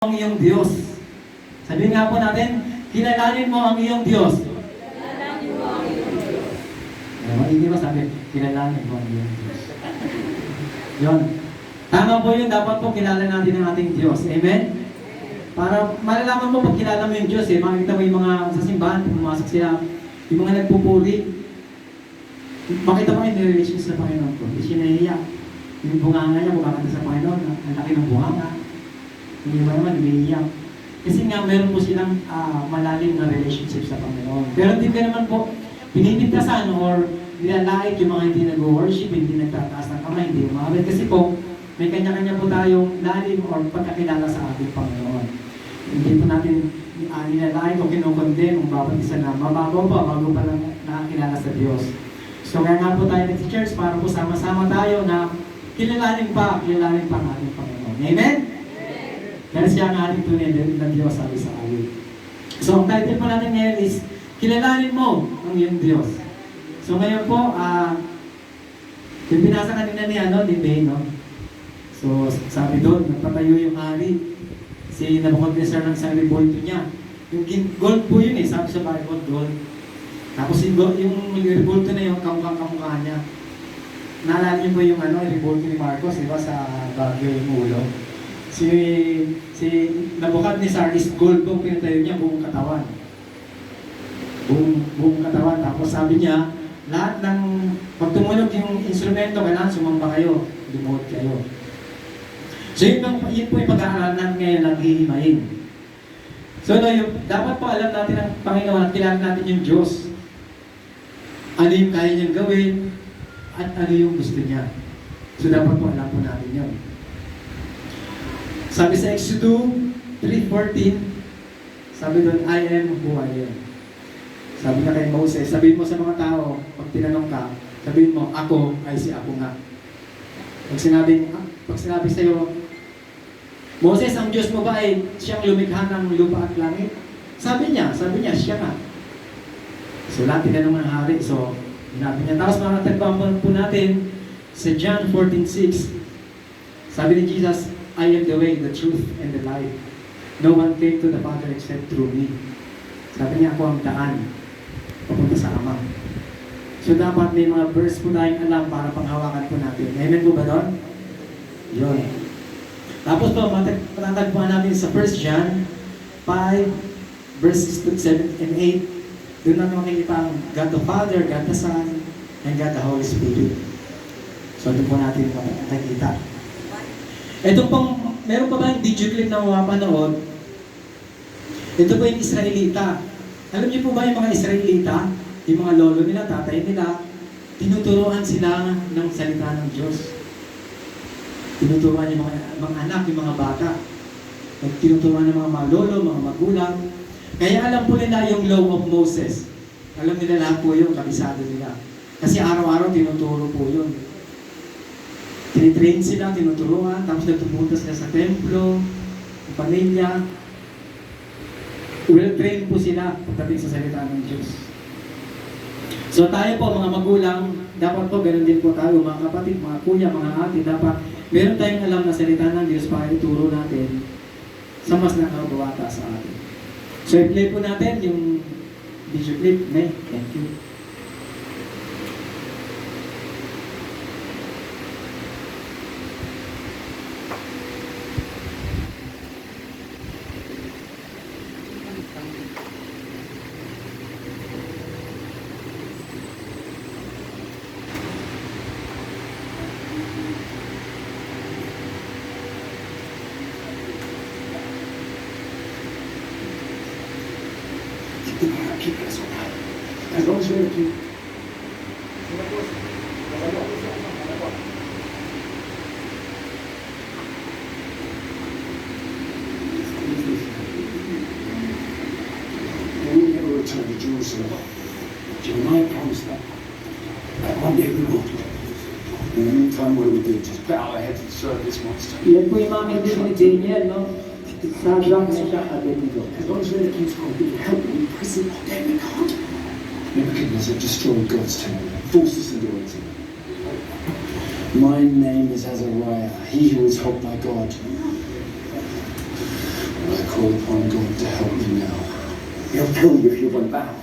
ang iyong Diyos. Sabihin nga po natin, kilalanin mo ang iyong Diyos. Kilalanin mo ang iyong Diyos. Hindi ba sabi, kilalanin mo ang iyong Diyos. Yun. Tama po yun, dapat po kilala natin ang ating Diyos. Amen? Para malalaman mo pag kilala mo yung Diyos, makikita mo yung mga sa simbahan, pumasok sila, yung mga nagpupuri. Makita mo yung nirelation sa Panginoon ko. Hindi siya nahiya. Yung bunganga niya, bumakanta sa Panginoon, ang laki ng bunganga. Hindi ba naman, umiiyak. Kasi nga, meron po silang malalim na relationship sa Panginoon. Pero hindi ka naman po pinipintasan or nilalait yung mga hindi nag-worship, hindi nagtataas ng kamay, hindi umabot. Kasi po, may kanya-kanya po tayong lalim or pagkakilala sa ating Panginoon. Hindi po natin nilalait o kinukondem ang bawat isa na mabago pa, bago pa lang nakakilala sa Diyos. So kaya nga po tayo nag-church para po sama-sama tayo na kilalanin pa ang ating Panginoon. Amen? Dahil siya ang ating tunay na Diyos, sabi sa awit. So, ang title po natin ngayon is, kilalanin mo ang iyong Diyos. So, ngayon po, yung binasa kanina ni May, no? So, sabi doon, nagpatayo yung hari. Si Nabucodonosor ng isang revolto niya. Yung gold po yun sabi sa Bible, gold. Tapos yung revolto na yung kamukha niya. Naalala niyo po yung revolto ni Marcos, diba, sa Baguio yung ulo. Si Nabucodonosor is gold po pinatayo niya, buong katawan. Buong katawan. Tapos sabi niya, lahat ng pag tumunog yung instrumento, kailangan sumamba kayo, lumuhod kayo. So yun po yung pag-aaralan ngayon ng hihimayin. So dapat po alam natin ang Panginoon at kilala natin yung Diyos. Ano yung kaya niyang gawin at ano yung gusto niya. So dapat po alam po natin yun. Sabi sa Exodus 3:14, sabi doon, I am who I am. Sabi na kay Moses, sabihin mo sa mga tao, pag tinanong ka, sabihin mo, ako ay si ako nga. Pag sinabi sa iyo, Moses, ang Diyos mo ba ay siyang lumikha ng lupa at langit? Sabi niya, siya nga. So lahat tinanong ng hari, so sinabi niya. Tapos mga tagpampan po natin, sa John 14:6, sabi ni Jesus, I am the way, the truth, and the life. No one came to the Father except through me. Sabi niya, ako ang daan papunta sa Ama. So dapat may mga verse po tayong alam para panghawakan po natin. Amen po ba doon? Yun. Tapos po, matatagpuan natin sa 1 John 5, verses 7 and 8. Doon natin makikita ang God the Father, God the Son, and God the Holy Spirit. So doon po natin makikita. Ito pong, meron pa ba yung video clip na mapapanood? Ito po yung Israelita. Alam niyo po ba yung mga Israelita, yung mga lolo nila, tatay nila, tinuturuan sila ng salita ng Diyos. Tinuturuan yung mga anak, yung mga bata. Tinuturuan ng mga lolo, mga magulang. Kaya alam po nila yung law of Moses. Alam nila lahat po yung kabisado nila. Kasi araw-araw tinuturo po yun. Tinitrain sila, tinuturuan, tapos nagpupunta sila sa templo, sa pamilya. Well-trained po sila pagdating sa salita ng Diyos. So tayo po, mga magulang, dapat po ganun din po tayo, mga kapatid, mga kuya, mga ate, dapat meron tayong alam na salita ng Diyos para ituro natin sa mas nakakabawata sa atin. So i-play po natin yung video clip. May, thank you. Keep it as well. As long as you're able to. When we never return to Jerusalem, Jeremiah promised that one day we will. In the meantime, what do we do? Just bow our heads and serve this monster. Yan po yung mga kaibigan ni Daniel, no? Sadrach, Meshach, Abednego. As long as we're in the king's court, we can help them imprison them. We can't. Nebuchadnezzar destroyed God's temple, forced us into it. My name is Azariah, he who is helped by God. call upon God to help me now. He'll kill you if you run back.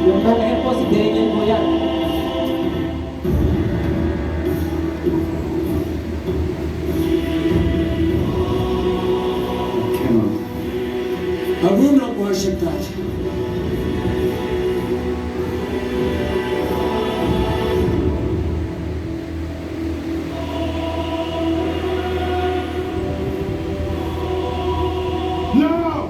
Yung long hair po, si Daniel po yan. Cannot. I will not worship that. No!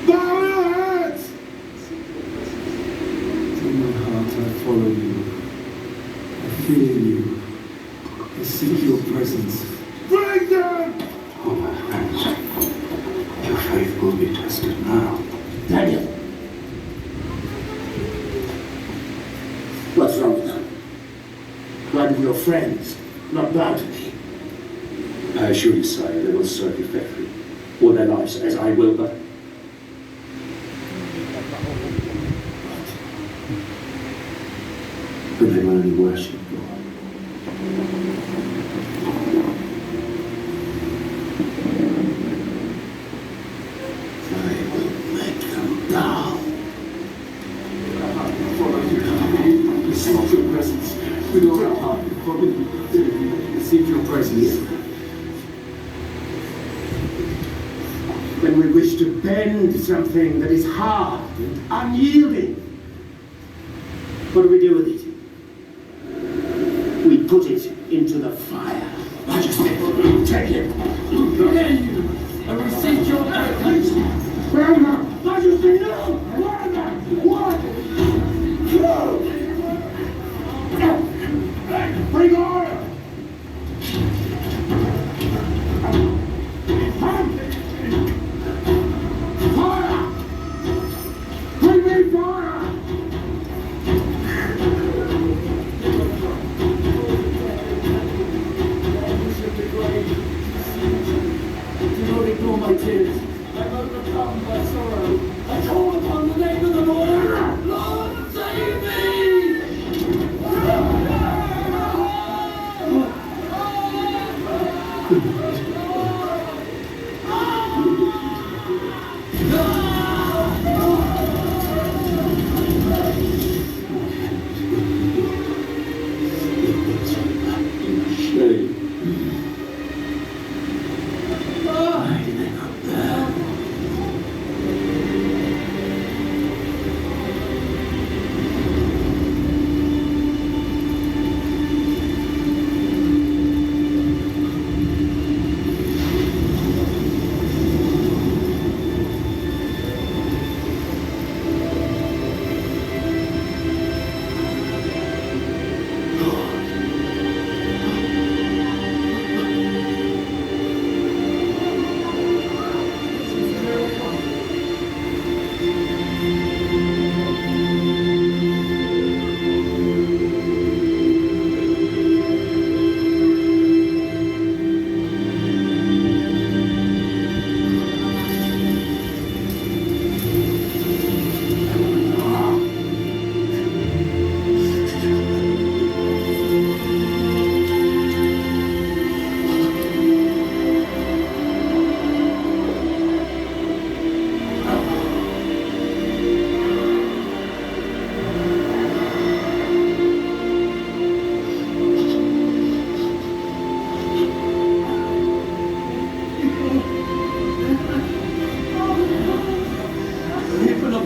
Barrett! From my heart I follow you. I feel you. I seek your presence. Bring them! Oh, my friends. Your faith will be tested now. Daniel! What's wrong with them? Why do your friends not bow to me? I assure you, sire, they will serve you faithfully. All their lives, as I will, but they will only worship God. I will make them bow. Follow you. Seek your presence. With all our heart, follow you. Seek your presence. When we wish to bend something that is hard and unyielding, what do we do with it? We put it into the fire. Majesty, take it. Hear you, and receive your presence. Grandma, Majesty, no! Grandma, what? No! Bring order! Fire! Bring me fire! Do not ignore my tears. I'm overcome by sorrow. I call upon the name of the Lord. Lord, save me!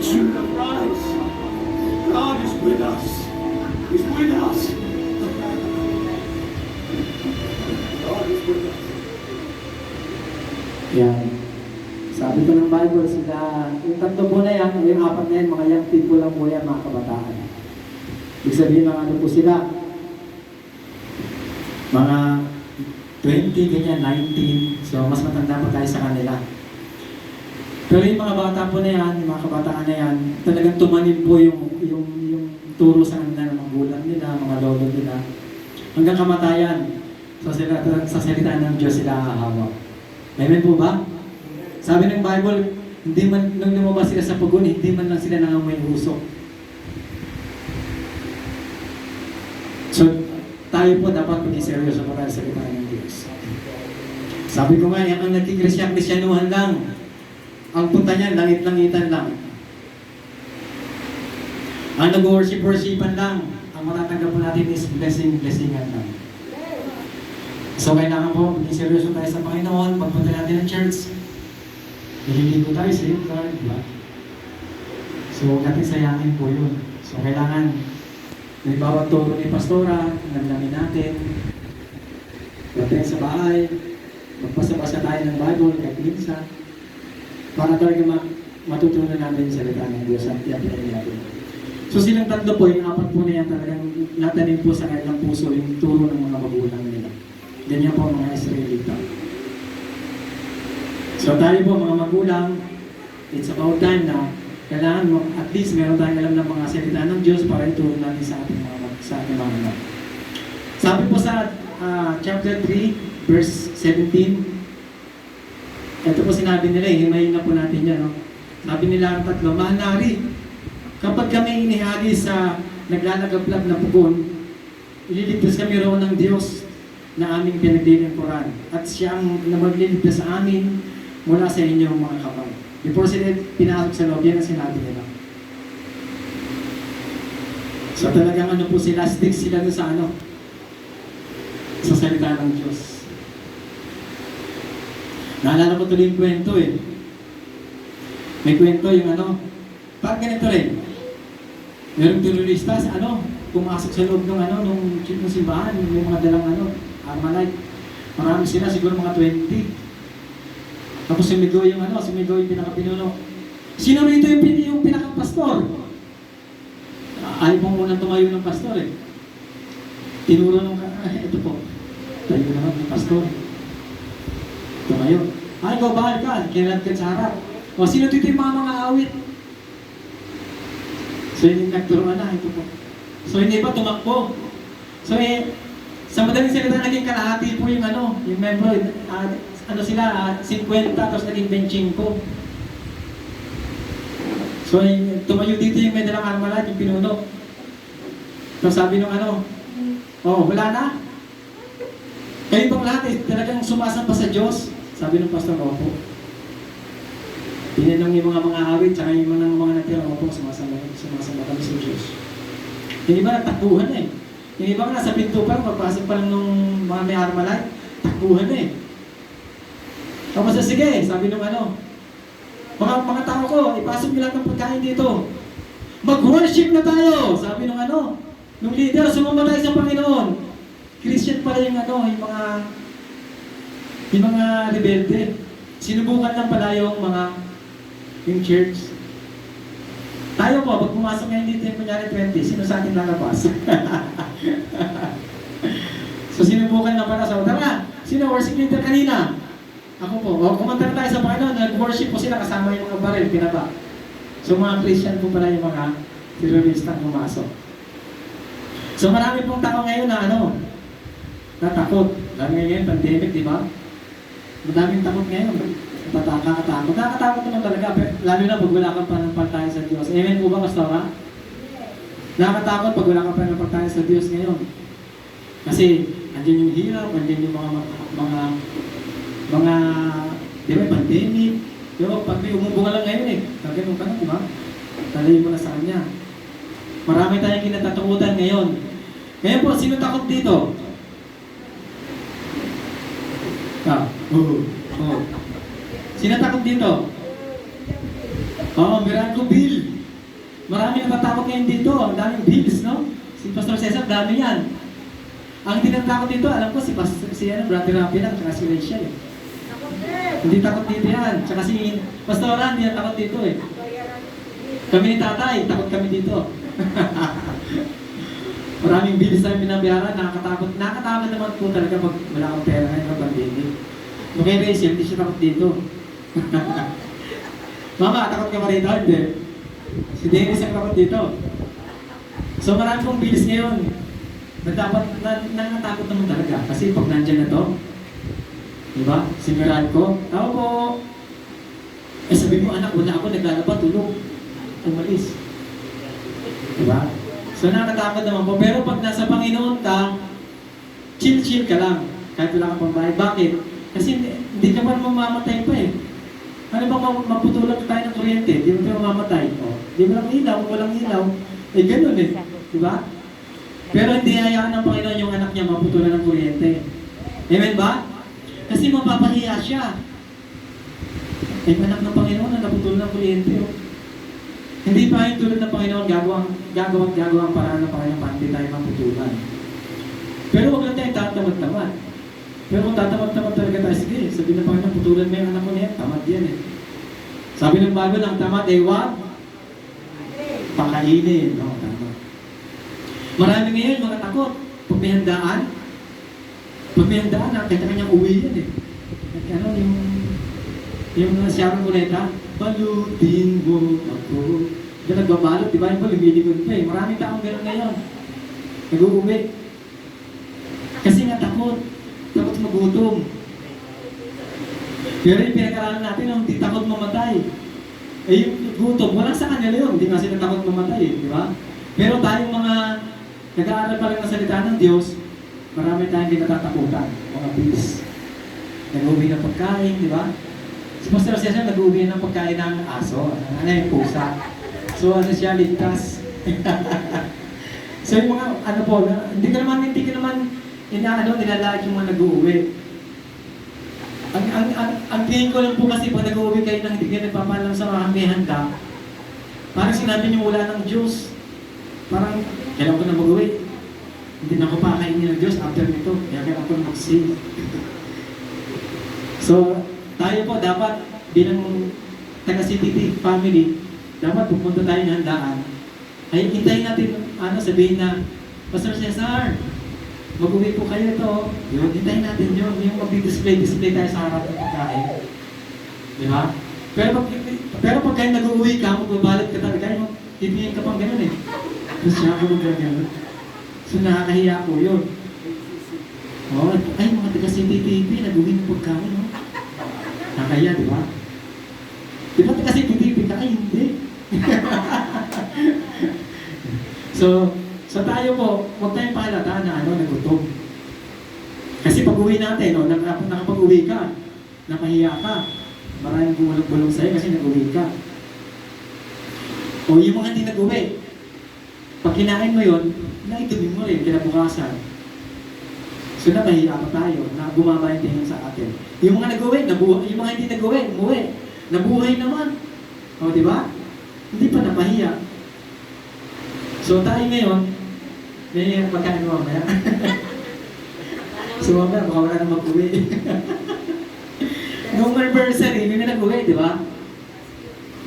children rise. God is with us. He's with us. God is with us. Yan. Sabi ko ng Bible, sila, yung tatlo po na yan, yung apat na yan, mga young people lang po yan, mga kabataan. Ibig sabihin, mga ano po sila, mga 20, ganyan, 19, so mas matanda pa tayo sa kanila. Pero yung mga bata po na yan, yung mga kabataan na yan, talagang tumanim po yung turo sa kanila ng mga gulang nila, mga lolo nila, hanggang kamatayan, sa salita ng Diyos sila hahawak. Amen po ba? Sabi ng Bible, hindi man, nung lumabas sila sa pugon, hindi man lang sila nangamoy usok. So, tayo po dapat maging seryoso para sa salita ng Diyos. Sabi ko nga, ang nagkikrisyanuhan lang, ang punta niya, langit-langitan lang. Ang nag-worship-worshipan lang, ang matatanggap po natin is blessingan lang. So, kailangan po, maging seryoso tayo sa Panginoon, pagpunta natin ng church, nililigo tayo sa lifeguard, di ba? So, huwag natin sayangin po yun. So, kailangan, may bawat turo ni Pastora, naglamin natin, dating sa bahay, magpasa-pasa tayo ng Bible, kahit minsan, para talaga matutunan natin yung salita ng Diyos at i-apply natin. So, silang tatlo po, yung apat po na yan, talagang natanim po sa kanilang puso yung turo ng mga magulang nila. Ganyan po ang mga Israelita. So tayo po mga magulang, it's about time na kailangan mo, at least meron tayong alam ng mga salita ng Diyos para ituro natin sa ating mga anak. Sabi po sa chapter 3, verse 17, ito po sinabi nila, himayin na po natin yan. No? Sabi nila ang tatlo, mahal nari, kapag kami inihagi sa naglalagablab na pugon, ililigtas kami roon ng Diyos na aming pinaglilingkuran at siya ang magliligtas sa amin mula sa inyong mga kapal. Before sila pinasok sa loob, yan ang sinabi nila. So talagang ano po sila, stick sila doon sa ano, sa salita ng Diyos. Naalala ko tuloy yung kwento eh. May kwento yung ano, parang ganito rin. Merong terorista sa ano, pumasok sa loob ng ano, nung simbahan, yung mga dalang ano, Armalite. Marami sila, siguro mga 20. Tapos sumigaw yung ano, sumigaw yung pinakapinuno. Sino rito yung pinakapastor? Ayaw pong unang tumayo ng pastor eh. Tinuro nung, ito po. Tayo naman ng pastor. Tumayo. Ay, ikaw bahal ka. Kinalad ka sa harap. O, sino dito yung mga awit? So, yung nagturuan na, ito po. So, hindi pa tumakbo. So, sa madaling salita, naging kalahati po yung ano, yung membro, ano sila, 50, tapos naging 25. So, tumayo dito yung may dalang armalite, yung pinuno. So, sabi nung ano, oh, wala na. Kayo pang lahat, talagang sumasampa sa Diyos. Sabi ng pastor, opo. Tinanong yung mga awit, tsaka yung mga natira, opo, sumasamba kami sa Diyos. Yung iba nagtakbuhan eh. Yung iba nga nasa pinto pa lang, magpasok pa lang nung mga may armalite, takbuhan eh. Tapos sige, sabi nung ano, mga tao ko, ipasok nyo lang ng pagkain dito. Mag-worship na tayo! Sabi nung ano, nung leader, sumama tayo sa Panginoon. Christian pala yung ano, yung mga rebelde. Sinubukan lang pala yung church. Tayo po, pag pumasok ngayon dito yung kunyari 20, sino sa atin lalabas? So sinubukan lang pala sa tara, sino worship leader kanina? Ako po, kumanta tayo sa Panginoon, nag-worship po sila kasama yung mga baril, pinaba. So mga Christian po pala yung mga terrorista pumasok. So marami pong tao ngayon na ano, natakot. Dahil ngayon, pandemic, di ba? Madaming takot ngayon. Nakakatakot. Nakakatakot naman talaga, lalo na pag wala kang panampalataya sa Diyos. Amen po ba, Pastora? Nakakatakot pag wala kang panampalataya sa Diyos ngayon. Kasi, andyan yung hirap, andyan yung mga di ba, pandemic. Di ba, pag may umubunga lang ngayon eh, gagano'n ka na, di ba? Talayin mo na sa Kanya. Marami tayong kinatatakutan ngayon. Ngayon po, sino takot dito? Oo. Sino takot dito? Oo, Miracle Bill. Marami natatakot ngayon dito. Ang daming bills, no? Si Pastor Cesar, dami yan. Ang hindi natatakot dito, alam ko, si Brother Rafi lang, tsaka si Rachel. Eh. Hindi takot dito yan. Tsaka si Pastoran, hindi takot dito eh. Kami ni tatay, takot kami dito. Maraming bilis tayong binabayaran, nakakatakot. Nakakatakot naman po talaga pag wala akong pera ngayon ng pandemic. Nung kay Rachel, hindi siya takot dito. Mama, takot ka pa rito? Hindi. Si Dennis ang takot dito. So marami pong bilis ngayon. Nakatakot naman talaga. Kasi pag nandyan na to, diba? Si Meralco, tao po. Eh sabi mo, anak, wala ako, naglalaba, tulog. Umalis. Diba? So nakakatakot naman po. Pero pag nasa Panginoon ka, chill-chill ka lang. Kahit wala kang pambayad. Bakit? Kasi hindi ka pa mamamatay pa eh. Ano bang maputulan tayo ng kuryente? Di mo tayo mamamatay. O, di mo lang ilaw, walang ilaw. Eh ganun eh. Diba? Pero hindi hayaan ng Panginoon yung anak niya maputulan ng kuryente. Amen ba? Kasi mapapahiya siya. Eh, anak ng Panginoon na naputulan ng kuryente. Oh. Hindi pa yung tulad ng Panginoon gagawang paraan ng Panginoon para hindi tayo maputulan. Pero huwag lang tayo tatamad-tamad. Pero kung tatamad-tamad talaga tayo, sige, sabi ng Panginoon, putulan mo yung anak mo niya, tamad yan eh. Sabi ng Bible, ang tamad ay wag pakainin. No, tama. Marami ngayon mga takot. Pag may handaan, kanya-kanyang uwi yan eh. Ano, yung Sharon Cuneta, balutin mo ako. Diyan nagbabalot, di ba? Yung lumilikod pa eh. Maraming taong gano'n ngayon. Nag-uuwi. Kasi nga takot. Takot magutom. Pero yung pinag-aralan natin, hindi takot mamatay. Eh yung gutom, wala sa kanila yun. Hindi nga sila takot mamatay eh, di ba? Pero tayong mga nag-aaral pa lang ng salita ng Diyos, marami tayong kinatatakutan. Mga bis. Nag-uwi ng pagkain, di ba? Si Pastor Cesar nag-uwi ng pagkain ng aso. Ano yung pusa. So ano siya, ligtas. So yung mga, ano po, hindi ka naman nilalait yung mga nag-uwi. Ang tingin ko lang po kasi pag nag-uwi kayo nang hindi kayo nagpapalam sa mga may handa, parang sinabi niyo wala ng Diyos. Parang, kailan ko na mag-uwi. Hindi na ako pakainin ng Diyos after nito. Kaya kailan ko na mag-save. So, tayo po dapat bilang taga-CTT family, dapat pupunta tayo ng handaan. Ay, hintayin natin, sabihin na, Pastor Cesar, mag-uwi po kayo ito. Yun, hintayin natin yun. Yung mag-display tayo sa harap ng pagkain. Di ba? Pero pag kayo nag-uwi ka, magbabalot ka talaga, yung titingin ka pang gano'n eh. Tapos siya ako gano'n. So nakakahiya po yun. Oh, ay, mga taga-CTTV, nag-uwi ng pagkain, no? Nakakahiya, di ba? Di ba taga-CTTV ka? Ay, hindi. So tayo po, huwag tayong pahalata na nagutom. Kasi pag uwi natin, nakapag-uwi ka, napahiya ka, maraming bumulong-bulong sa'yo kasi nag-uwi ka. O yung mga hindi nag-uwi, pag kinain mo yun, naitumin mo rin kinabukasan. So napahiya pa tayo, na bumaba yung tingin sa atin. Yung mga nag-uwi, yung mga hindi nag-uwi, umuwi, nabuhay naman. O di ba? Hindi pa napahiya. So tayo ngayon, may pagkain mo mamaya. So mamaya, baka wala na mag-uwi. Noong anniversary, may nag-uwi, di ba?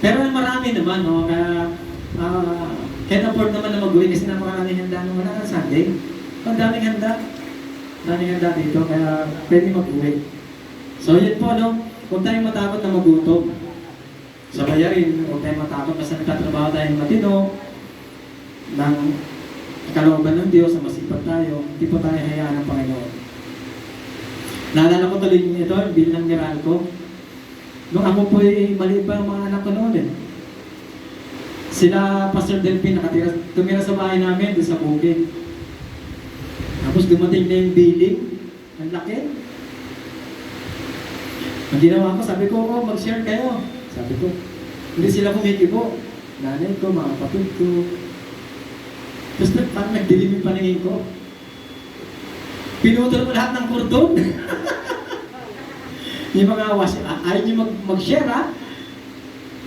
Pero marami naman, no? Kaya, can't afford naman na mag-uwi kasi napakaraming handa nung wala sa Sunday. Ang daming handa. Daming handa dito, kaya pwede mag-uwi. So yun po, no? Huwag tayong matakot na magutom. Sa bayarin, huwag tayong matakot kasi nagtatrabaho tayong matino ng kalooban ng Diyos, na masipag tayo, hindi po tayo hayaan ng Panginoon. Naalala ko tuloy ito, yung bilang Meralco. Nung ako po maliit pa ang mga anak ko noon eh. Sila, Pastor Delphin, tumira sa bahay namin, doon sa bukid. Tapos dumating na yung building, ang laki. Ang ginawa ko, sabi ko, mag-share kayo. Sabi ko, hindi sila kumikibo. Nanay ko, mga kapatid ko. Tapos parang nagdilim yung paningin ko. Pinutol ko lahat ng kordon. Yung mga ayaw nyo mag-share ha.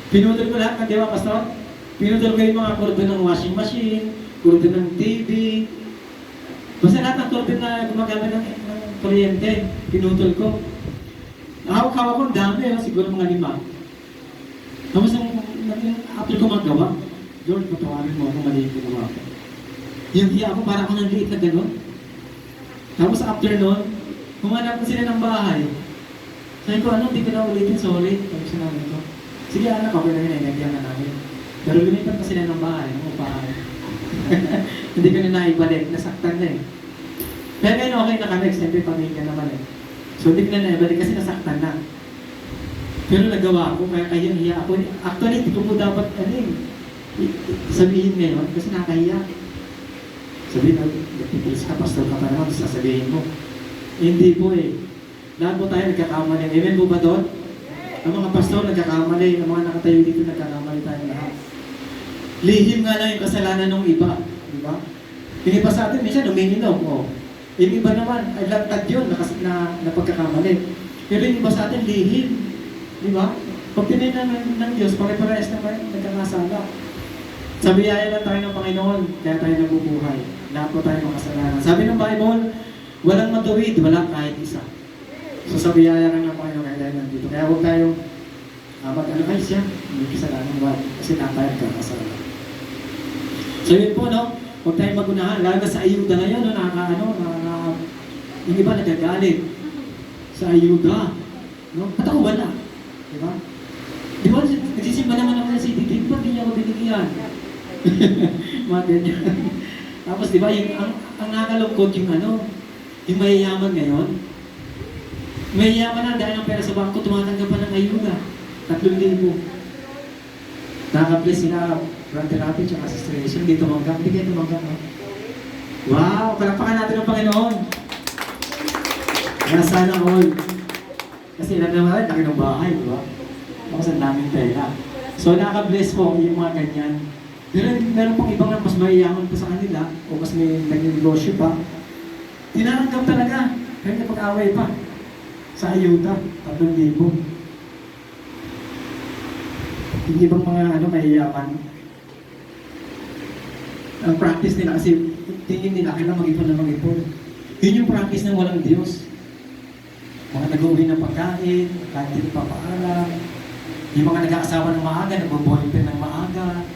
Pinutol ko lahat ng, di ba, Pastor? Pinutol ko yung mga kordon ng washing machine, kordon ng TV. Basta lahat ng kordon na gumagamit ng kuryente, pinutol ko. Hawak-hawak ko, ang dami, siguro mga 5. Tapos after ko magawa, Lord, patawarin mo ako, mali yung ginawa ko. Yung hiya ako, para ako ng liit na gano'n. Tapos after nun, humanap ko sila ng bahay. Sabi ko, ano, hindi ko na ulitin, sorry. Tapos sinabi ko, sige anak, okay lang yun, nagyan na namin. Pero lumipat pa sila ng bahay, ng upahan. Hindi ko na naibalik, nasaktan na eh. Pero ngayon okay na kami, siyempre pamilya naman eh. So hindi ko na naibalik kasi nasaktan na. Pero nagawa ko, kaya kahiya ako. Actually, hindi ko po dapat sabihin ngayon kasi nakahiya. Sabihin, nagpipilis ka, pastor ka pa naman, sasabihin mo. Hindi po eh. Lahat po tayo nagkakamali. Amen po ba doon? Ang mga pastor nagkakamali, ang mga nakatayo dito nagkakamali tayo lahat. Lihim nga lang yung kasalanan ng iba. Di ba? Yung iba sa atin, minsan umiinom. Oh. Yung iba naman, ay lantad yun na pagkakamali. Pero yung iba sa atin, lihim. Di ba? Pag tininan ng Diyos, pare-parehas na nagkakasala. Sa biyaya lang tayo ng Panginoon, kaya tayo nabubuhay. Lahat po tayo makasalanan. Sabi ng Bible, walang matuwid, walang kahit isa. So sa biyaya lang ng Panginoon, kaya tayo nandito. Kaya huwag tayong mag-ano, ay siya, hindi kasalanan, kasi nakayag ka kasalanan. So yun po, no? Huwag tayong magunahan. Lalo na sa ayuda ngayon, no? Yung iba nagagalit sa ayuda. No? Ba't ako wala? Diba? Di ba, nagsisimba naman ako ng CDT, ba't hindi ako binigyan? Mga ganyan. Tapos di ba, ang nakakalungkot yung yung mayayaman ngayon, mayayaman na dahil ang pera sa bangko, tumatanggap pa ng ayuda. 3,000. Nakaka-bless sila, grant therapy, tsaka assistration, hindi tumanggap, hindi kayo tumanggap. No? Wow, palakpakan natin ang Panginoon. Kaya sana all. Kasi ilan naman, laki ng bahay, di ba? Tapos ang daming pera. So nakaka-bless po yung mga ganyan. Pero meron pang ibang mas mayayaman pa sa kanila o mas may nag-negosyo pa. Tinanggap talaga. Kaya napag-away pa. Sa ayuda, 3,000. Yung ibang mga mayayaman. Ang practice nila kasi tingin nila kailangan mag-ipon na mag-ipon. Yun yung practice ng walang Diyos. Mga nag-uwi ng pagkain, kahit hindi papaalam. Yung mga nag-aasawa ng maaga, nag-boyfriend ng maaga.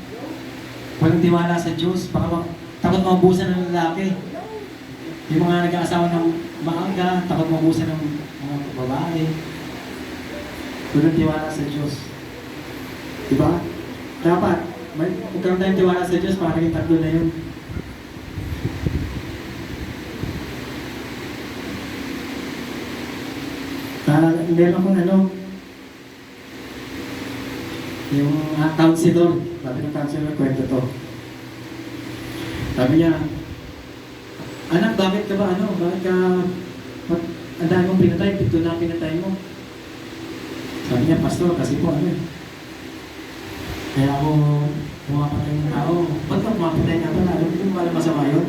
Walang tiwala sa Diyos, baka takot maubusan ng lalaki. Yung mga nag-aasawa ng maaga, takot maubusan ng mga babae. Walang tiwala sa Diyos. Diba? Dapat, magkaroon tayong tiwala sa Diyos para yung 3 na yun. Meron akong yung counselor, sabi ng counselor, kwento to. Sabi niya, anak, bakit ka ba, bakit ka, ang dami mong pinatay, 7 na pinatay mo. Sabi niya, pastor, kasi po, kaya ako pumapatay ng tao. Ba't ka pumapatay nga pala? Alam mo wala masama yun?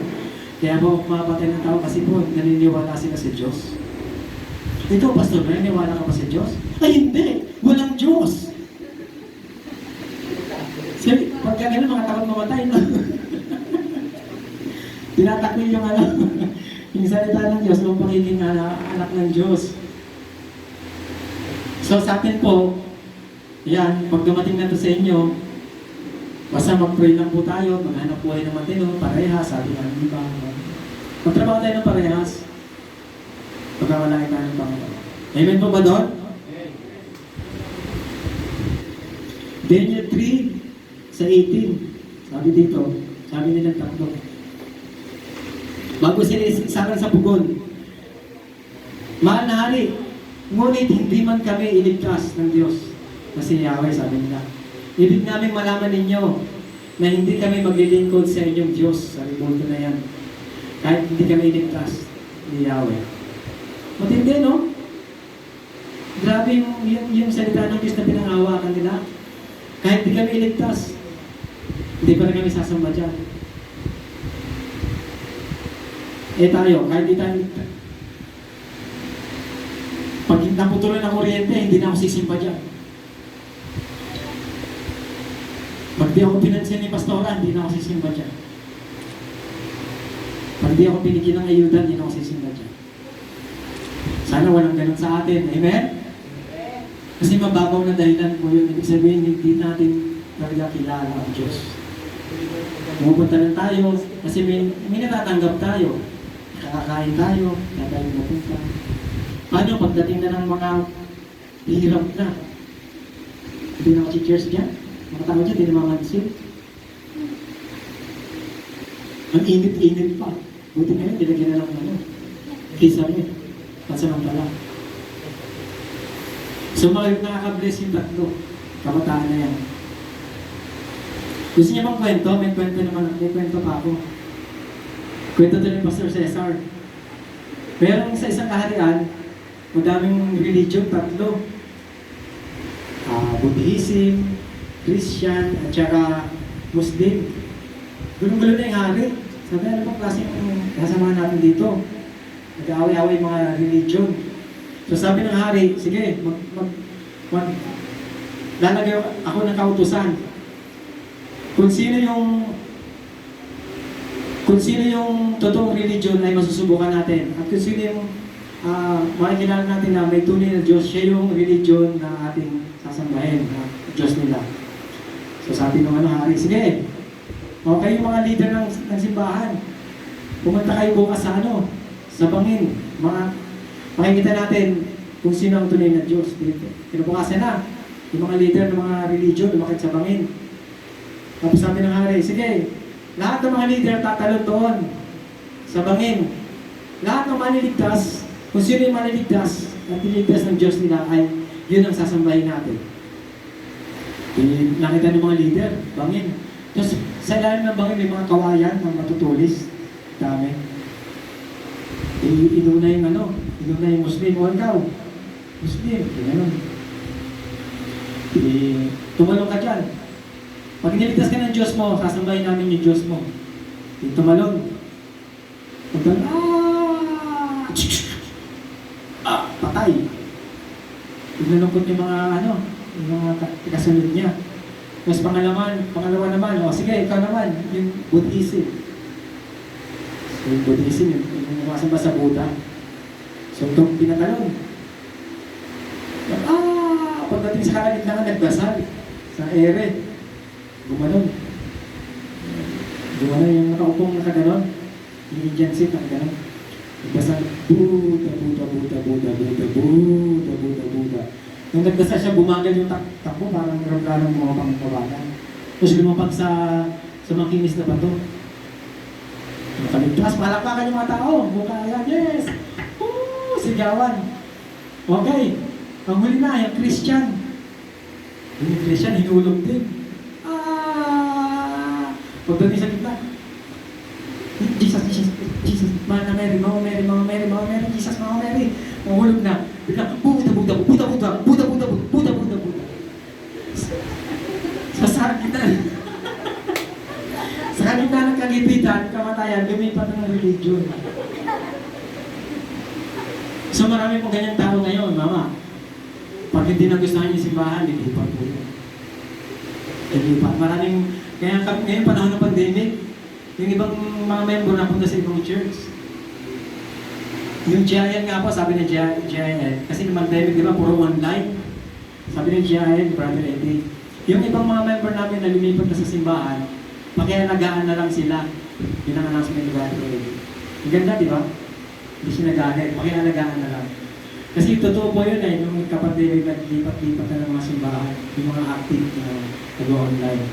Kaya ako pumapatay ng tao kasi po, naniniwala sila sa Diyos. Ito, pastor, naniniwala ka pa sa Diyos? Ay, hindi! Walang Diyos! Sabi, pagka gano'n, mga takot mamatay, no? Tinatakli yung yung salita ng Diyos, yung pagiging anak ng Diyos. So sa atin po, yan, pag dumating na to sa inyo, basta mag-pray lang po tayo, maghanap buhay ng matino, parehas, sabi nga, di ba? Magtrabaho tayo ng parehas. Pagkawalain tayo ng Panginoon. Amen po ba doon? Daniel 3 sa 18, sabi dito, sabi nilang 3. Bago sila isakan sa pugon, mahal na hari, ngunit hindi man kami iligtas ng Diyos. Kasi Yahweh, sabi nila, ibig namin malaman ninyo na hindi kami maglilingkod sa inyong Diyos. Sa ribulto na yan. Kahit hindi kami iligtas ni Yahweh. Matindi, no? Grabe yung salita ng Diyos na pinangawakan nila. Kahit hindi kami iligtas, hindi pa rin kami sasamba dyan. Tayo, kahit di tayo iligtas. Pag naputuloy ng kuryente, hindi na ako sisimba dyan. Pag di ako pinansin ni Pastora, hindi na ako sisimba dyan. Pag di ako binigyan ng ayuda, hindi na ako sisimba dyan. Sana walang ganun sa atin. Amen? Kasi mababaw na dahilan po yun. Ibig sabihin, hindi natin talaga kilala ang Diyos. Pumupunta lang tayo kasi may natatanggap tayo. Kakakain tayo, tayo mapunta. Paano pagdating na ng mga hirap na? Hindi na ako si cheers dyan. Mga tao dyan, hindi na mamansin. Ang init-init pa. Buti ngayon, nilagyan na lang ano. Kisa rin. Pansamantala. So mga nakaka-bless yung tatlo. Kabataan na yan. Gusto niya bang kwento? May kwento naman. May kwento pa ako. Kwento to ni Pastor Cesar. Merong sa isang kaharian, madaming religion, tatlo. Buddhism, Christian, at saka Muslim. Gulong-gulo na yung hari. Sabi, ano bang klaseng kasama natin dito? Nag-away-away mga religion. So sabi ng hari, sige, lalagay ako ng kautusan. Kung sino yung totoong religion ay masusubukan natin. At kung sino yung makikilala natin na may tunay na Diyos, siya yung religion na ating sasambahin, na Diyos nila. So sabi ng hari, sige, okay yung mga leader ng simbahan, pumunta kayo bukas sa sa bangin. Makikita natin kung sino ang tunay na Diyos. Kinabukasan na, yung mga leader ng mga religion, lumakit sa bangin. Tapos sabi ng hari, sige, lahat ng mga leader tatalon doon sa bangin. Lahat ng maniligtas, kung sino yung maniligtas at niligtas ng Diyos nila ay yun ang sasambahin natin. Nakita ng mga leader, bangin. Tapos sa ilalim ng bangin may mga kawayan, mga matutulis. Dami. Inuna yung Muslim. O ikaw, Muslim. Ganun. Tumalong ka dyan. Pag niligtas ka ng Diyos mo, sasambahin namin yung Diyos mo. Tumalon. Patay. Nalungkot yung mga kasunod niya. Tapos pangalawa naman, sige, ikaw naman, yung Buddhism. So, yung Buddhism, yung masamba sa Buddha. So, itong pinatalon. Pagdating sa kalagitnaan, nagdasal sa ere. Gumanon yung nakaupong nakaganon. Yung Indian Sikh nakaganon. Nagdasal, Buddha, Buddha, Buddha, Buddha, Buddha, Buddha, Buddha, Buddha. Nung nagdasal siya, bumagal yung takbo, parang meron ng mga pangkabagan. Tapos lumapag sa makinis na bato. Nakaligtas, palakpakan yung mga tao. Bukaya, yes! Sigawan. Okay. Ang huli na, yung Christian. Yung Christian, hinulog din. Pagdating sa gitna, Jesus, Mama Mary, Mama Mary, Mama Mary, Mama Mary, Jesus, Mama Mary. Mahulog na. Biglang, Buddha, Buddha, Buddha, Buddha, Buddha, Buddha, Buddha, Buddha, Buddha. Sa gitna. Sa gitna ng kagipitan, kamatayan, lumipat ng religion. So marami pong ganyang tao ngayon, Mama. Pag hindi nagustuhan yung simbahan, lilipat po yun. Lilipat. Maraming, kaya ngayon panahon ng pandemic, yung ibang mga member napunta sa ibang church. Yung GIN nga po, sabi ng GIN, kasi yung pandemic, di ba, puro online. Sabi ng GIN, Brother Eddie, yung ibang mga member namin na lumipat na sa simbahan, pakialagaan na lang sila. Yun ang announcement ni Brother Eddie. Ang ganda, di ba? Hindi siya nagalit, pakialagaan na lang. Kasi totoo po yun nung kapandemic naglipat-lipat na ng mga simbahan, yung mga active na nag-online.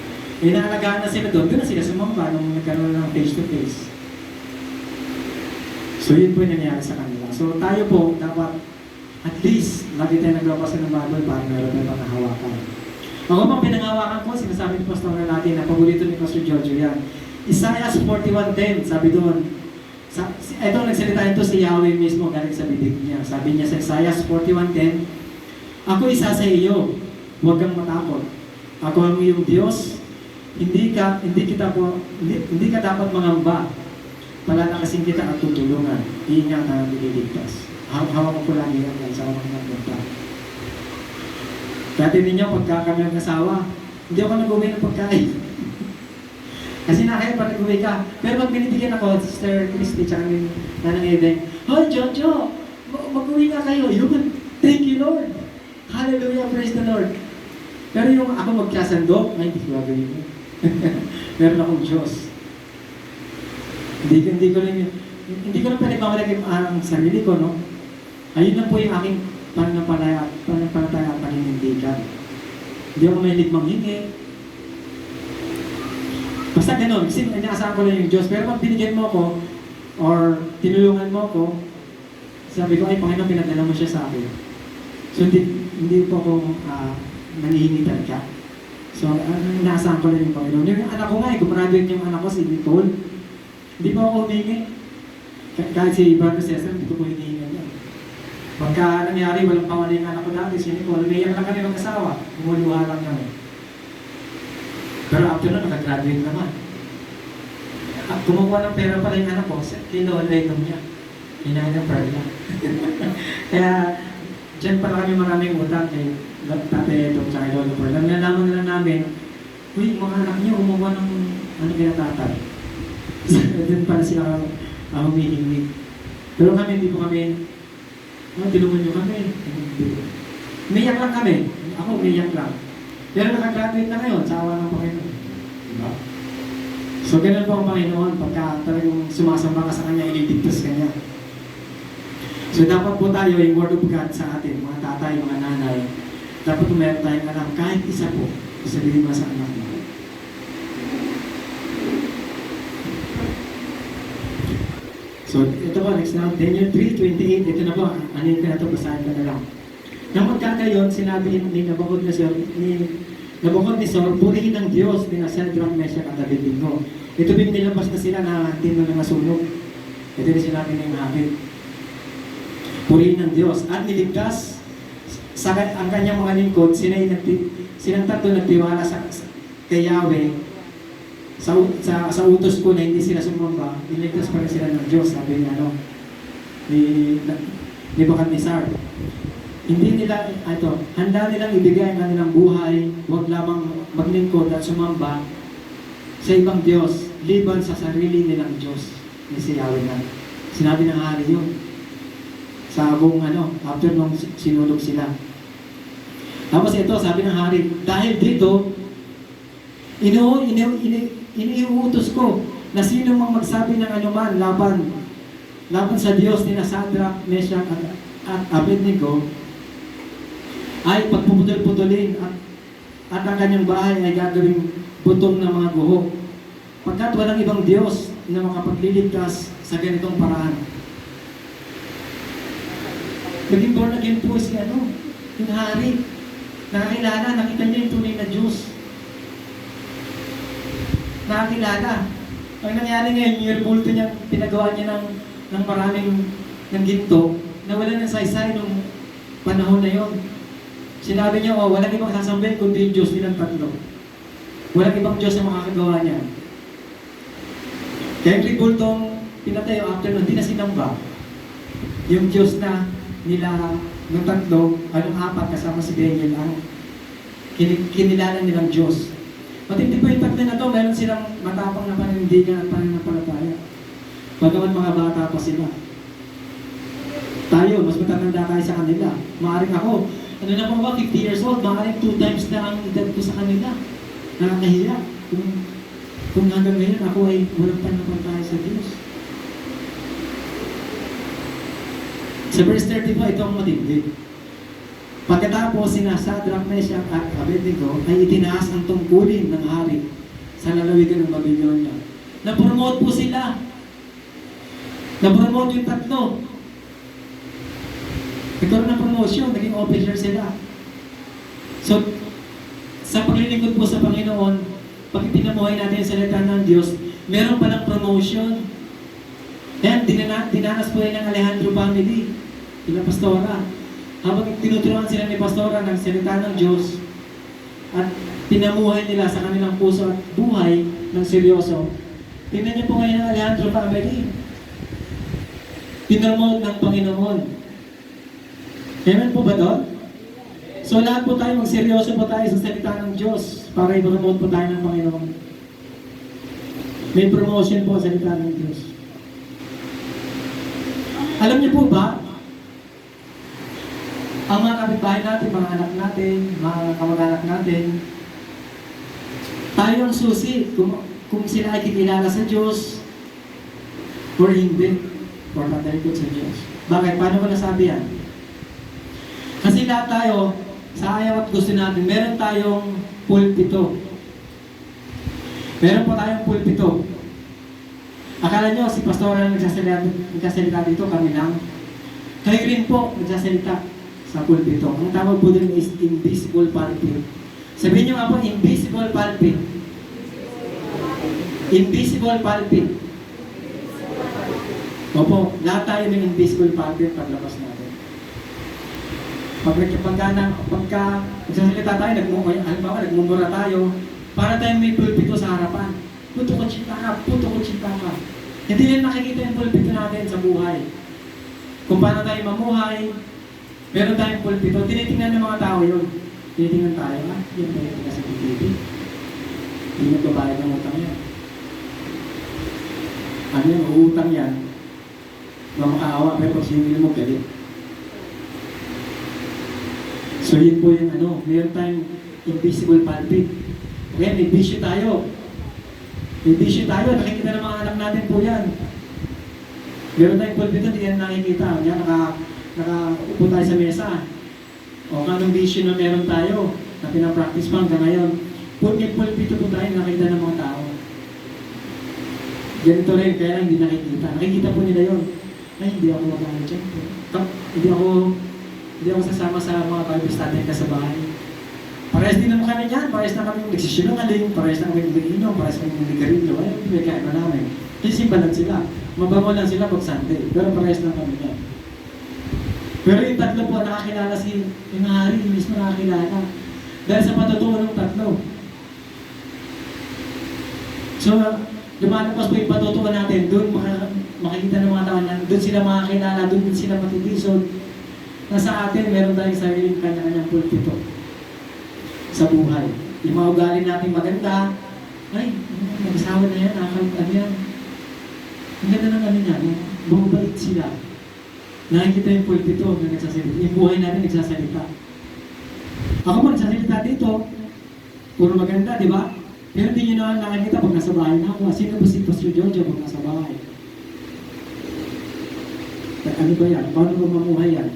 Inaalagaan na sila doon na sila sumamba nung nagkaroon ng face-to-face. So yun po yung nangyari sa kanila. So tayo po, dapat at least, lagi tayo nagbabasa ng Bible para meron tayo panghahawakan. Ako pang pinanghawakan ko, sinasabi ni Pastor natin na paborito ni Pastor Giorgio yan. Isaiah 41:10, sabi doon, ito nagsalita ito si Yahweh mismo galing sa bibig niya. Sabi niya sa Isaiah 41:10, ako isa sa iyo, huwag kang matakot. Ako ang iyong Diyos, hindi ka dapat mangamba. Palalakasin kita at tutulungan. Iingat na nililigtas. Hawak ko lang yan sa mga nagpunta. Dati ninyo, pagka kami ang asawa, Hindi ako nag-uwi ng pagkain. Kasi nakaya pa nag-uwi ka. Pero pag binibigyan ako, Sister Christy, tsaka ni Nanang Eden, "Hoy, Jojo, mag-uwi nga kayo." Yun, thank you, Lord. Hallelujah, praise the Lord. Pero yung ako magkasandok, ay, hindi ko gagawin yun. Meron akong Diyos. Hindi ko rin pinagmamalagay ang sarili ko, no? Ayun lang po yung aking pananampalataya at paninindigan. Hindi ako may ligmang hingi. Basta ganun, kasi inaasahan ko lang yung Diyos. Pero pag binigyan mo ko, or tinulungan mo ko, sabi ko, ay Panginoon, pinadala mo siya sa akin. So hindi po ako nangihingi talaga. So inaasahan ko lang yung Panginoon. Yung anak ko nga, gumraduate yung anak ko, si Nicole. Hindi po ako humingi. Kahit si Brother Cesar, hindi ko po hinihingi niya. Pagka nangyari, walang pawala yung anak ko dati, si Nicole, umiyak lang kami mag-asawa. Umuluha lang kami. Pero after na, nakagraduate naman. At kumukuha ng pera pala yung anak ko, kinuha-lenom niya. Hinahin ng perla. Kaya, dyan pala kami maraming utang kay Tate Etong sa Lolo Pearl. Nalaman na lang namin, uy, mga anak niyo, kumukuha ng ano kaya tatay. Doon pala sila humihingi. Pero kami, hindi po kami, tulungan niyo kami. Umiyak lang kami. Ako, umiyak lang. Pero nakagraduate na ngayon sa awa ng Panginoon. Diba? So, ganun po ang Panginoon pagka talagang sumasamba ka sa Kanya, ililigtas ka niya. So, dapat po tayo, yung Word of God sa atin, mga tatay, mga nanay, dapat po meron tayong alam, kahit isa po, sabihin mo sa anak mo. So, ito po, next now, Daniel 3:28, ito na po, anin ka na ito, basahin ka na lang. Nang magkagayon, sinabi ni Nabucodonosor, purihin ng Diyos ni Shadrach, Meshach at Abednego. Ito din nilabas na sila na tino ng masunog. Ito din sinabi ng Habib. Purihin ng Diyos at niligtas sa ang kanyang mga lingkod, silang tatlo nagtiwala kay Yahweh sa utos ko na hindi sila sumamba, niligtas pa rin sila ng Diyos, sabi niya, ni Bukadnezar. Hindi nila, handa nilang ibigay ang kanilang buhay, huwag lamang maglingkod at sumamba sa ibang Diyos, liban sa sarili nilang Diyos, ni si Yahweh na. Sinabi ng hari yun. Sa buong after nung sinulog sila. Tapos ito, sabi ng hari, dahil dito, iniuutos ko na sino mang magsabi ng anuman laban sa Diyos ni Shadrach, Meshach at Abednego, ay pagpuputol-putulin at ang kanyang bahay ay gagawing butong ng mga guho. Pagkat walang ibang Diyos na makapagliligtas sa ganitong paraan. Naging born again po si yung hari. Nakakilala, nakita niya yung tunay na Diyos. Nakakilala. Ang nangyari ngayon, yung rebulto niya, pinagawa niya ng maraming ng ginto, na wala ng saysay nung panahon na yon. Sinabi niya, walang ibang sasambahin kundi yung Diyos nilang tatlo. Walang ibang Diyos na makakagawa niya. Kaya yung rebultong pinatayo after nun, di na sinamba. Yung Diyos na nila ng tatlo, apat kasama si Daniel, ang kinilala nilang Diyos. Matindi po yung tatlo na to, meron silang matapang na paninindigan at pananampalataya. Bagaman mga bata pa sila. Tayo, mas matatanda tayo sa kanila. Maaring ako, ano na po ba, 50 years old, maaring 2 times na ang edad ko sa kanila. Nakakahiya. Kung hanggang ngayon ako ay walang pananampalataya sa Diyos. Sa verse 35, ito ang matindi. Pagkatapos sina Shadrach, Meshach at Abednego ay itinaas ang tungkulin ng hari sa lalawigan ng Babylonia. Na-promote po sila. Na-promote yung tatlo. Nagkaroon ng promotion, naging officer sila. So, sa paglilingkod po sa Panginoon, pag pinamuhay natin yung salita ng Diyos, meron palang promotion. Yan, dinanas po yan ng Alejandro family, sila Pastora. Habang tinuturuan sila ni Pastora ng salita ng Diyos, at pinamuhay nila sa kanilang puso at buhay ng seryoso. Tingnan niyo po ngayon ng Alejandro family. Pinromote ng Panginoon. Amen po ba doon? So lahat po tayo, magseryoso po tayo sa salita ng Diyos para i-promote po tayo ng Panginoon. May promotion po sa salita ng Diyos. Alam niyo po ba, ang mga kapitbahay natin, mga anak natin, mga kamag-anak natin, tayo ang susi kung sila ay kikilala sa Diyos or hindi, or matalikod sa Diyos. Bakit? Paano ko nasabi yan? Kasi lahat tayo, sa ayaw at gusto natin, meron tayong pulpito. Meron po tayong pulpito. Akala nyo, si pastor na nagsasalita dito, kami lang. Kayo rin po nagsasalita sa pulpito. Ang tawag po din is invisible pulpit. Sabihin nyo nga po, invisible pulpit. Invisible pulpit. Opo, lahat tayo ng invisible pulpit paglabas natin. Pagka nagsasalita tayo, nagmumura tayo, para tayo may pulpito sa harapan. Puto ko chita ka. Hindi rin nakikita yung pulpito natin sa buhay. Kung paano tayo mamuhay, meron tayong pulpito, tinitingnan ng mga tao yun. Tinitingnan tayo, yun tayo tingnan sa TV. Hindi nagbabayad ng utang yan. Ano yung uutang yan? Mamakaawa, pero pag sinigil mo, galit. So yun po yung meron tayong invisible pulpit. Okay, may bisyo tayo. Nakikita ng mga anak natin po yan. Meron tayong pulpito, hindi yan nakikita. Yan, nakaupo tayo sa mesa. O anong bisyo na meron tayo na pinapractice pa hanggang ngayon. May pulpito po tayo, nakikita ng mga tao. Ganito rin, kaya lang hindi nakikita. Nakikita po nila yun. Ay, hindi ako magalit dyan. Hindi ako sasama sa mga Bible study ka sa bahay. Parehas din naman kami yan. Parehas na kami nagsisinungaling. Parehas na kami nag-iinom. Parehas na kami nag-garilyo. Ay, may kaiba namin. Simple lang sila. Mabango lang sila pag Sunday. Pero parehas na kami yan. Pero yung tatlo po, nakakilala yung hari, mismo nakakilala. Dahil sa patutuo ng tatlo. So, lumalabas po yung patutuo natin. Doon makikita ng mga tao na doon sila makakilala, doon sila matitisod. Nasa atin, meron tayong sariling kanya-kanyang pulpito sa buhay. Yung mga ugali natin maganda, ay, mag-asawa na yan, ano yan. Ang ganda ng niya, bumabait sila. Nakikita yung pulpito na nagsasalita. Yung buhay natin nagsasalita. Ako mo nagsasalita dito, puro maganda, di ba? Pero hindi nyo na nakikita pag nasa bahay na ako. Sino ba si Pastor Jojo pag nasa bahay? Ano ba yan? Paano ba mamuhay yan?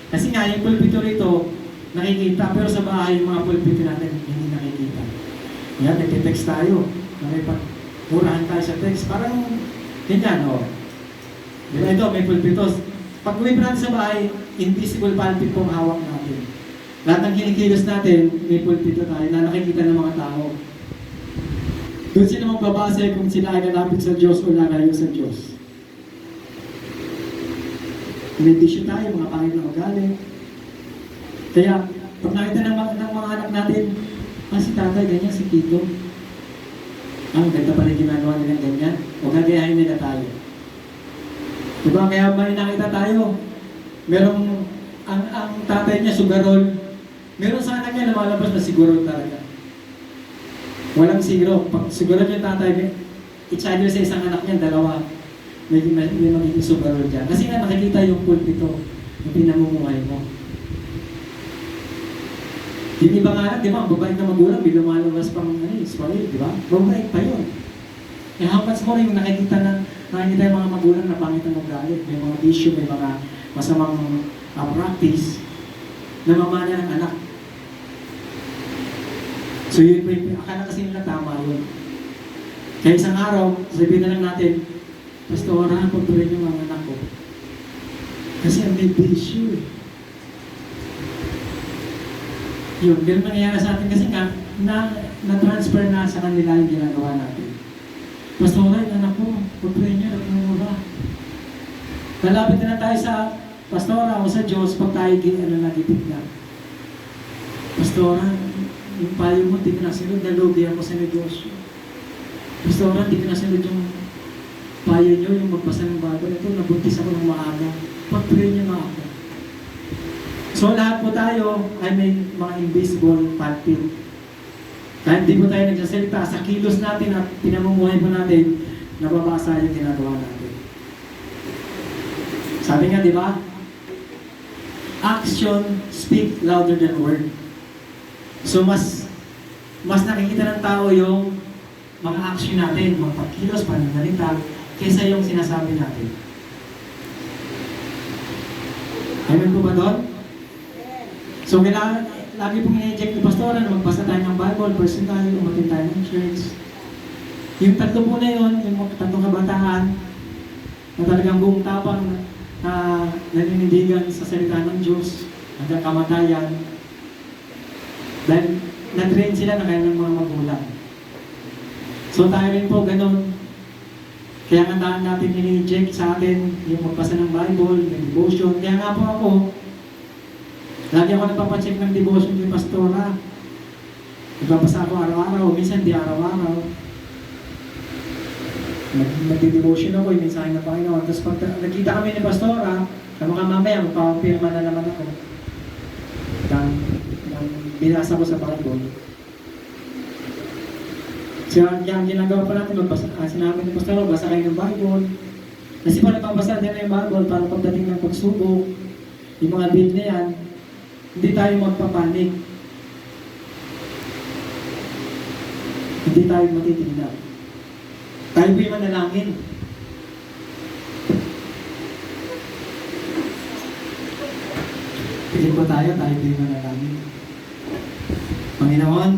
Kasi nga, yung pulpito rito, nakikita, pero sa bahay, yung mga pulpito natin, hindi nakikita. Yan, nagtitext tayo. Murahan tayo sa text. Parang, ganyan, o. Di ba ito, may pulpitos. Pag uwi pa natin sa bahay, invisible pulpit po ang hawak natin. Lahat ng kinikilos natin, may pulpito tayo na nakikita ng mga tao. Doon sila magbabase kung sila ay nalapit sa Diyos o lalayo sa Diyos. May bisyo tayo, mga pangit na ugali. Kaya, pag nakita ng mga anak natin, si tatay, ganyan, si Tito. Ang ganda pala yung ginagawa nila ganyan. O gagayahin nila tayo. Diba? Kaya may nakita tayo. Merong, ang tatay niya, sugarol. Meron sa anak niya, lumalabas na sigurol talaga. Walang siguro. Pag sigurol yung tatay, i-channel sa isang anak niya, dalawa. May magiging sugarol dyan. Kasi nga nakikita yung pulpito, yung pinamumuhay mo. Yung iba nga anak, di ba, ang babae na magulang, may lumalabas pang swalil, di ba? Babae pa yun. Eh, hanggang mo rin yung nakikita yung mga magulang na pangit ang magalit. May mga issue, may mga masamang practice na mamana ng anak. So yun, akala kasi nila tama yun. Kaya isang araw, sabihin na lang natin, Pastora, pagpurin yung mga anak ko. Kasi ang may issue. Yun, ganun nangyayari sa atin kasi nga, na-transfer na sa kanila yung ginagawa natin. Pastora, yung anak ko, pagpurin nyo, nagmumura. Lalapit na tayo sa Pastora o sa Diyos pag tayo nagipit na. Pastora, yung payo mo, di ka nasunod, nalugi ako sa negosyo. Pastora, di ka nasunod yung payo nyo, yung magbasa ng Bible. Ito, nabuntis ako ng maaga. Pag-pray nyo na ako. So lahat po tayo ay may mga invisible pulpit. Kahit di po tayo nagsasalita, sa kilos natin at pinamumuhay po natin, nababasa yung ginagawa natin. Sabi nga, di ba? Action speak louder than word. So mas nakikita ng tao yung mga action natin, mga pagkilos, pananalita, kaysa yung sinasabi natin. Amen po ba doon? So kailangan, lagi pong in-eject ni Pastora na magbasa tayo ng Bible, personal, umatin tayo ng church. Yung tatlo po na yun, yung tatlong kabataan, na talagang buong tapang na naninindigan sa salita ng Diyos, hanggang kamatayan, dahil na-train sila na kaya ng mga magulang. So tayo rin po ganun. Kaya nga daan natin in-inject sa atin yung magbasa ng Bible, yung devotion. Kaya nga po ako, lagi ako napapacheck ng devotion ni Pastora. Nagbabasa ako araw-araw, minsan di araw-araw. Nag-devotion ako, yung mensahe ng Panginoon. Tapos pag nakita kami ni Pastora, na mga mamaya, magpapirma na naman ako. Ng binasa ko sa Bible. So, yung ginagawa pa natin, sinabi ni Pastor, basa kayo ng Bible. Kasi pa nagbabasa din ng Bible para pagdating ng pagsubok, yung mga bill na yan, hindi tayo magpapanik. Hindi tayo matitinag. Tayo po'y manalangin. Pili po tayo po'y manalangin. Panginoon,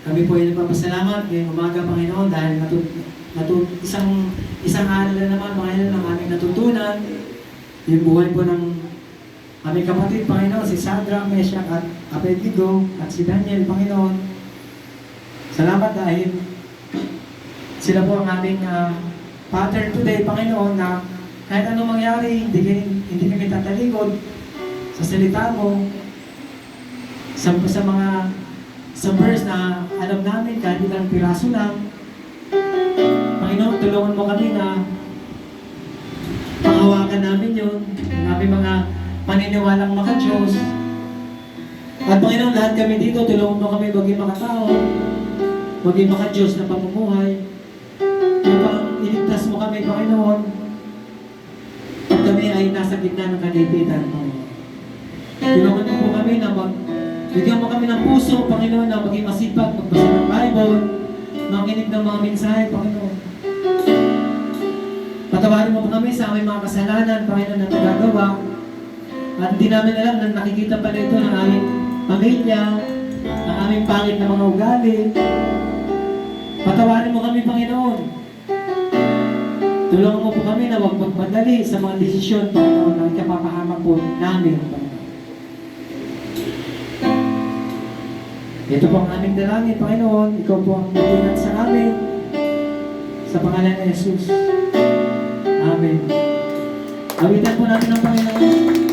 kami po ay nagpapasalamat ngayong umaga, Panginoon, dahil isang aral na naman, Panginoon, ang aming natutunan, yung buhay po ng aming kapatid, Panginoon, si Sandra, Meshach, at Abednego, at si Daniel, Panginoon. Salamat dahil sila po ang aming pattern today, Panginoon, na kahit anong mangyari, hindi kami tatalikod sa salita mo, sa verse na alam namin kahit ilang piraso lang. Panginoon, tulungan mo kami na panghawakan namin yun, ang aming mga paniniwalang maka-Diyos. At Panginoon, lahat kami dito, tulungan mo kami maging makatao, maging maka-Diyos na pamumuhay. Upang iligtas mo kami, Panginoon, pag kami ay nasa gitna ng kanipitan, Panginoon. Tulungan mo po kami na bigyan mo kami ng puso, Panginoon, na maging masipag, magbasa ng Bible, makinig ng mga mensahe, Panginoon. Patawarin mo po kami sa aming mga kasalanan, Panginoon, na nagagawa. At hindi namin alam na nakikita pala ito ng aming pamilya, ng aming pangit na mga ugali. Patawarin mo kami, Panginoon. Tulungan mo po kami na huwag magmadali sa mga desisyon, Panginoon, na ikapapahamak po namin, Panginoon. Ito po ang aming dalangin, Panginoon. Ikaw po ang mag-ingat sa amin. Sa pangalan ni Jesus. Amen. Awitan po natin ang Panginoon.